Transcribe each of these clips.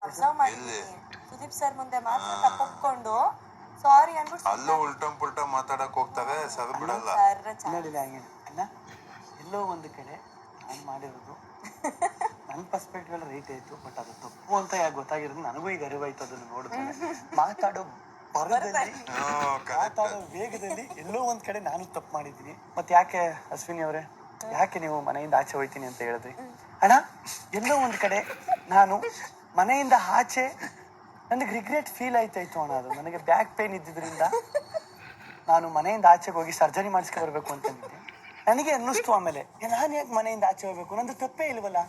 Observe ಮಾಡಿದ್ದೀನಿ. Sudeep sir ಮುಂದೆ ಮಾತ್ರ ತಪ್ಪೊಪ್ಕೊಂಡು ಸಾರಿ ಅನ್ಬಿಟ್ಟು ಅಲ್ಲೂ ಉಲ್ಟಂ ಪುಲ್ಟಂ ಮಾತಾಡಕ್ ಹೋಗ್ತಾರೆ, ಸದ್ ಬಿಡಲ್ಲ. ನೋಡಿಲ್ಲ ಹಂಗೆ ಅಲ್ಲ, ಎಲ್ಲೋ ಒಂದು ಕಡೆ ನಾನು ಮಾಡಿರೋದು ನನ್ನ ಪರ್ಸ್ಪೆಕ್ಟಿವ್ ರೈಟ್ ಆಯ್ತು, ಬಟ್ ಅದು ತಪ್ಪು ಅಂತ ಯಾಕೆ ಗೊತ್ತಾಗಿರೋದು ನನಗೂ ಈಗ ಅರಿವಾಯ್ತು. ಅದನ್ನು ನೋಡಿದ್ರೆ ಮಾತಾಡೋ ಬರದಲ್ಲಿ, ಮಾತಾಡೋ ವೇಗದಲ್ಲಿ ಎಲ್ಲೋ ಒಂದ್ ಕಡೆ ನಾನು ತಪ್ಪು ಮಾಡಿದ್ದೀನಿ. ಮತ್ತೆ ಯಾಕೆ ಅಶ್ವಿನಿ ಅವರೇ, ಯಾಕೆ ನೀವು ಮನೆಯಿಂದ ಆಚೆ ಹೋಯ್ತೀನಿ ಅಂತ ಹೇಳಿದ್ರಿ? ಅಣ್ಣ, ಎಲ್ಲೋ ಒಂದ್ ಕಡೆ ನಾನು ಮನೆಯಿಂದ ಆಚೆ ನನಗೆ ರಿಗ್ರೆಟ್ ಫೀಲ್ ಆಯ್ತಾಯ್ತು ಅಣ್ಣ. ಅದು ನನಗೆ ಬ್ಯಾಕ್ ಪೇನ್ ಇದ್ದಿದ್ರಿಂದ ನಾನು ಮನೆಯಿಂದ ಆಚೆಗೆ ಹೋಗಿ ಸರ್ಜರಿ ಮಾಡಿಸ್ಕೊ ಬರ್ಬೇಕು ಅಂತಂದಿದ್ದೆ. ನನಗೆ ಅನ್ನಿಸ್ತು ಆಮೇಲೆ, ನಾನು ಯಾಕೆ ಮನೆಯಿಂದ ಆಚೆ ಹೋಗ್ಬೇಕು, ನಂದು ತಪ್ಪೇ ಇಲ್ವಲ್ಲ,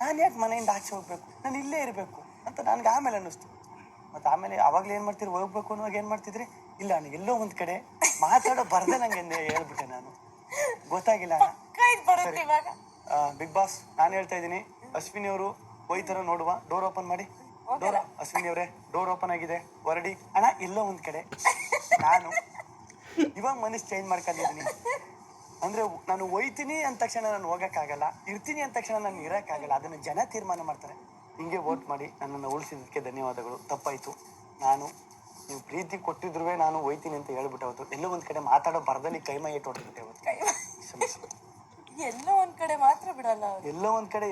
ನಾನು ಯಾಕೆ ಮನೆಯಿಂದ ಆಚೆ ಹೋಗ್ಬೇಕು, ನಾನು ಇಲ್ಲೇ ಇರಬೇಕು ಅಂತ ನನಗೆ ಆಮೇಲೆ ಅನ್ನಿಸ್ತು. ಮತ್ತು ಆಮೇಲೆ ಅವಾಗಲೇ ಏನು ಮಾಡ್ತೀರಿ, ಹೋಗ್ಬೇಕು ಅನ್ನುವಾಗ ಏನು ಮಾಡ್ತಿದ್ರಿ? ಇಲ್ಲ, ನನಗೆ ಎಲ್ಲೋ ಒಂದು ಕಡೆ ಮಾತಾಡೋ ಬರ್ದೆ ನಂಗೆ ಹೇಳ್ಬಿಟ್ಟೆ ನಾನು, ಗೊತ್ತಾಗಿಲ್ಲ ಅಣ್ಣ. ಬಿಗ್ ಬಾಸ್, ನಾನು ಹೇಳ್ತಾ ಇದ್ದೀನಿ, ಅಶ್ವಿನಿ ಅವರು ಹೋಯ್ತಾರ ನೋಡುವ. ಡೋರ್ ಓಪನ್ ಮಾಡಿ. ಡೋರ್, ಅಶ್ವಿನಿ ಅವರೇ ಡೋರ್ ಓಪನ್ ಆಗಿದೆ, ಹೊರಡಿ. ಅಣ್ಣ, ಎಲ್ಲೋ ಒಂದು ಕಡೆ ನಾನು ಇವಾಗ ಮನಸ್ಸು ಚೇಂಜ್ ಮಾಡ್ಕೊಂಡಿದ್ದೀನಿ. ಅಂದ್ರೆ ನಾನು ಹೋಯ್ತೀನಿ ಅಂದ ತಕ್ಷಣ ನಾನು ಹೋಗಕ್ಕಾಗಲ್ಲ, ಇರ್ತೀನಿ ಅಂದ ತಕ್ಷಣ ನಾನು ಇರೋಕ್ಕಾಗಲ್ಲ. ಅದನ್ನು ಜನ ತೀರ್ಮಾನ ಮಾಡ್ತಾರೆ. ಹಿಂಗೆ ವೋಟ್ ಮಾಡಿ ನನ್ನನ್ನು ಉಳಿಸಿದ್ದಕ್ಕೆ ಧನ್ಯವಾದಗಳು. ತಪ್ಪಾಯ್ತು. ನಾನು ನೀವು ಪ್ರೀತಿ ಕೊಟ್ಟಿದ್ರು ನಾನು ಹೋಯ್ತೀನಿ ಅಂತ ಹೇಳ್ಬಿಟ್ಟೆ ಅವತ್ತು. ಎಲ್ಲೋ ಒಂದ್ ಕಡೆ ಮಾತಾಡೋ ಬರದಲ್ಲಿ ಕೈಮೈ ಇಟ್ಟು ಹೊಡೆದ್ಬಿಟ್ಟೆ ಅವತ್ತು. ಎಲ್ಲೋ ಒಂದ್ ಕಡೆ ಮಾತ್ರ ಬಿಡಲ್ಲ. ಎಲ್ಲೋ ಒಂದ್ ಕಡೆ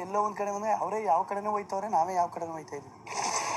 ಅಂದ್ರೆ ಅವರೇ ಯಾವ ಕಡೆನೂ ಹೋಯ್ತವ್ರೆ, ನಾವೇ ಯಾವ ಕಡೆನೂ ಹೋಯ್ತಾ ಇದ್ವಿ.